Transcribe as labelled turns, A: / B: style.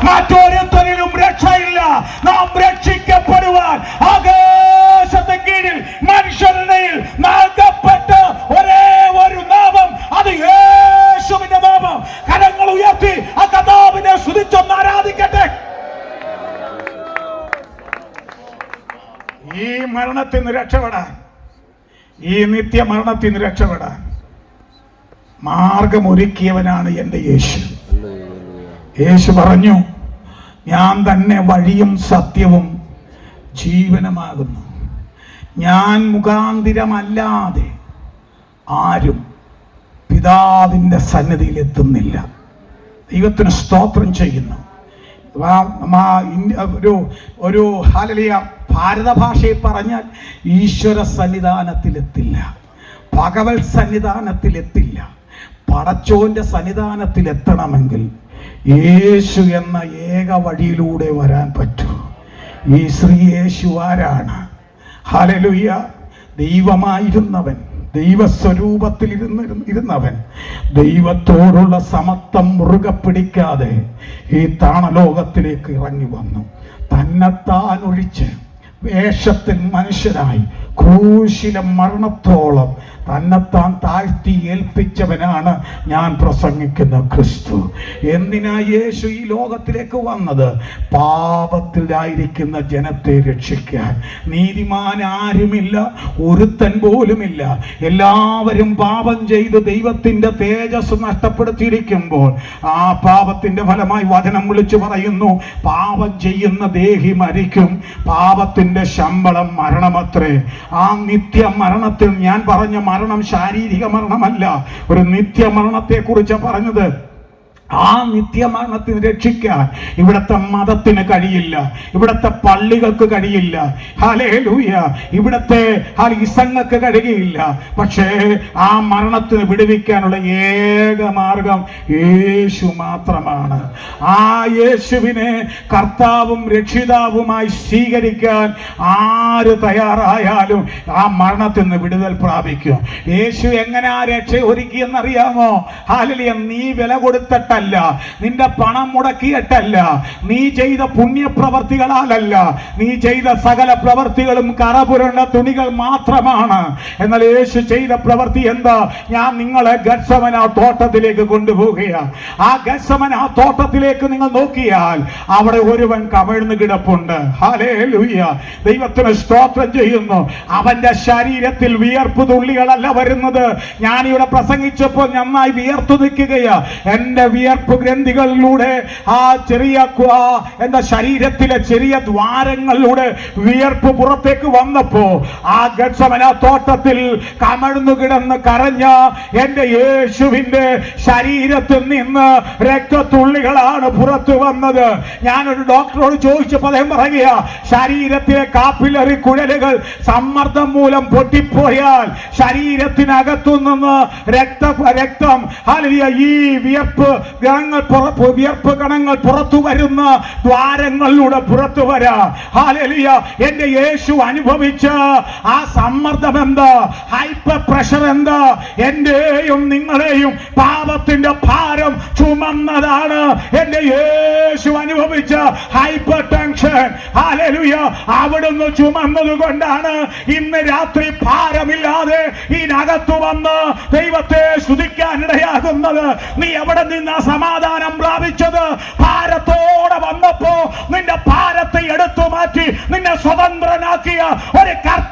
A: മറ്റൊരുത്തരിലും രക്ഷയില്ല. നാം രക്ഷിക്കപ്പെടുവാൻ ആകാശത്തിന് കീഴിൽ മനുഷ്യനിൽ നൽകപ്പെട്ട ഒരേ ഒരു നാമം, അത് യേശുവിന്റെ നാമം. കരങ്ങൾ ഉയർത്തി ആ കർത്താവിനെ സ്തുതിച്ചൊന്ന് ആരാധിക്കട്ടെ. ഈ മരണത്തിൽ നിന്ന് രക്ഷപ്പെടാൻ, ഈ നിത്യമരണത്തിൽ നിന്ന് രക്ഷപ്പെടാൻ മാർഗമൊരുക്കിയവനാണ് എൻ്റെ യേശു. യേശു പറഞ്ഞു, ഞാൻ തന്നെ വഴിയും സത്യവും ജീവനുമാകുന്നു. ഞാൻ മുഖാന്തിരമല്ലാതെ ആരും പിതാവിൻ്റെ സന്നിധിയിൽ എത്തുന്നില്ല. ദൈവത്തിന് സ്തോത്രം ചെയ്യുന്നു. ഒരു ഹല്ലേലൂയ ഭാരത ഭാഷയിൽ പറഞ്ഞാൽ ഈശ്വര സന്നിധാനത്തിലെത്തില്ല, ഭഗവത് സന്നിധാനത്തിലെത്തില്ല. പടച്ചോന്റെ സന്നിധാനത്തിലെത്തണമെങ്കിൽ യേശു എന്ന ഏക വഴിയിലൂടെ വരാൻ പറ്റൂ. ഈ ശ്രീ യേശു ആരാണ്? ഹല്ലേലൂയ. ദൈവമായിരുന്നവൻ, ദൈവസ്വരൂപത്തിൽ ഇരുന്നവൻ, ദൈവത്തോടുള്ള സമത്വം മുറുകെ പിടിക്കാതെ ഈ താണലോകത്തിലേക്ക് ഇറങ്ങി വന്നു. തന്നെത്താൻ ഒഴിച്ച് വേഷത്തിൽ മനുഷ്യനായി ക്രൂശിലെ മരണത്തോളം തന്നെത്താൻ താഴ്ത്തി ഏൽപ്പിച്ചവനാണ് ഞാൻ പ്രസംഗിക്കുന്ന ക്രിസ്തു. എന്തിനാ യേശു ഈ ലോകത്തിലേക്ക് വന്നത്? പാപത്തിലായിരിക്കുന്ന ജനത്തെ രക്ഷിക്കാൻ. നീതിമാൻ ആരുമില്ല, ഒരുത്തൻ പോലുമില്ല. എല്ലാവരും പാപം ചെയ്ത് ദൈവത്തിന്റെ തേജസ് നഷ്ടപ്പെടുത്തിയിരിക്കുമ്പോൾ ആ പാപത്തിന്റെ ഫലമായി വചനം വിളിച്ചു പറയുന്നു, പാപം ചെയ്യുന്ന ദേഹി മരിക്കും, പാപത്തിന്റെ ശമ്പളം മരണമത്രേ. ആ നിത്യ മരണത്തിൽ ഞാൻ പറഞ്ഞ മരണം ശാരീരിക മരണമല്ല, ഒരു നിത്യമരണത്തെ കുറിച്ച് പറഞ്ഞത്. ആ നിത്യമരണത്തിന് രക്ഷിക്കാൻ ഇവിടുത്തെ മതത്തിന് കഴിയില്ല, ഇവിടുത്തെ പള്ളികൾക്ക് കഴിയില്ല, ഹല്ലേലൂയ, ഇവിടുത്തെ ഇസങ്ങൾക്ക് കഴിയുകയില്ല. പക്ഷേ ആ മരണത്തിന് വിടുവിക്കാനുള്ള ഏക മാർഗം യേശു മാത്രമാണ്. ആ യേശുവിനെ കർത്താവും രക്ഷിതാവുമായി സ്വീകരിക്കാൻ ആര് തയ്യാറായാലും ആ മരണത്തിൽ നിന്ന് വിടുതൽ പ്രാപിക്കും. യേശു എങ്ങനെ ആ രക്ഷ ഒരുക്കിയെന്നറിയാമോ? ഹല്ലേലൂയ. നീ വില കൊടുത്തിട്ടല്ല, നിന്റെ പണം മുടക്കിയിട്ടല്ല, നീ ചെയ്ത പുണ്യപ്രവർത്തികളാലല്ല, നീ ചെയ്ത സകല പ്രവർത്തികളും കറപുരണ്ട തുണികൾ മാത്രമാണ്. എന്നാൽ യേശു ചെയ്ത പ്രവൃത്തി എന്താ? ഞാൻ നിങ്ങളെ ഗത്സമന തോട്ടത്തിലേക്ക് കൊണ്ടുപോവുകയാണ്. ആ ഗത്സമന തോട്ടത്തിലേക്ക് നിങ്ങൾ നോക്കിയാൽ അവിടെ ഒരുവൻ കമിഴ്ന്ന് കിടപ്പുണ്ട്. ഹല്ലേലൂയ, ദൈവത്തിന് സ്തോത്രം ചെയ്യുന്നു. അവന്റെ ശരീരത്തിൽ വിയർപ്പ് തുള്ളികളല്ല വരുന്നത്. ഞാനിവിടെ പ്രസംഗിച്ചപ്പോൾ നന്നായി വിയർത്തു നിൽക്കുകയാ. എന്റെ വിയർപ്പ് ഗ്രന്ഥികളിലൂടെ, ആ ചെറിയ എന്താ ശരീരത്തിലെ ചെറിയ ദ്വാരങ്ങളിലൂടെ വിയർപ്പ് പുറത്തേക്ക് വന്നപ്പോ ആ ഗത്സമന തോട്ടത്തിൽ കമഴ്ന്നു കിടന്ന് കരഞ്ഞ എന്റെ യേശുവിന്റെ ശരീരത്തിൽ നിന്ന് രക്തത്തുള്ളികളാണ് പുറത്തു വന്നത്. ഞാനൊരു ഡോക്ടറോട് ചോദിച്ചപ്പോൾ അദ്ദേഹം പറയുക, ശരീരത്തിലെ കാപ്പിലറി കുഴലുകൾ സമ്മർദ്ദം മൂലം പൊട്ടിപ്പോയാൽ ശരീരത്തിനകത്തു നിന്ന് രക്തം ഈ വിയർപ്പ് കണങ്ങൾ പുറത്തു വരുന്ന ദ്വാരങ്ങളിലൂടെ പുറത്തു വരാ. ഹല്ലേലൂയ. എന്റെ യേശു അനുഭവിച്ച ആ സമ്മർദ്ദം എന്താ? ഹൈപ്പർ പ്രഷർ എന്താ? എന്റെയും നിങ്ങളെയും പാപത്തിന്റെ ഭാരം ചുമന്നതാണ് എന്റെ യേശു അനുഭവിച്ച ഹൈപ്പർ ടെൻഷൻ. ഹല്ലേലൂയ. അവിടുന്ന് ചുമന്നത് കൊണ്ടാണ് ഇന്ന് രാത്രി ഭാരമില്ലാതെ ഇതിനകത്തു വന്ന് ദൈവത്തെ സ്തുതിക്കാനിടയാകുന്നത്. നീ എവിടെ നിന്ന് സമാധാനം പ്രാപിച്ചത്? ഭാരത്തോടെ വന്നപ്പോ നിന്റെ ഭാരത്തെ എടുത്തു മാറ്റി നിന്നെ സ്വതന്ത്രനാക്കിയ ഒരു കർത്താവ്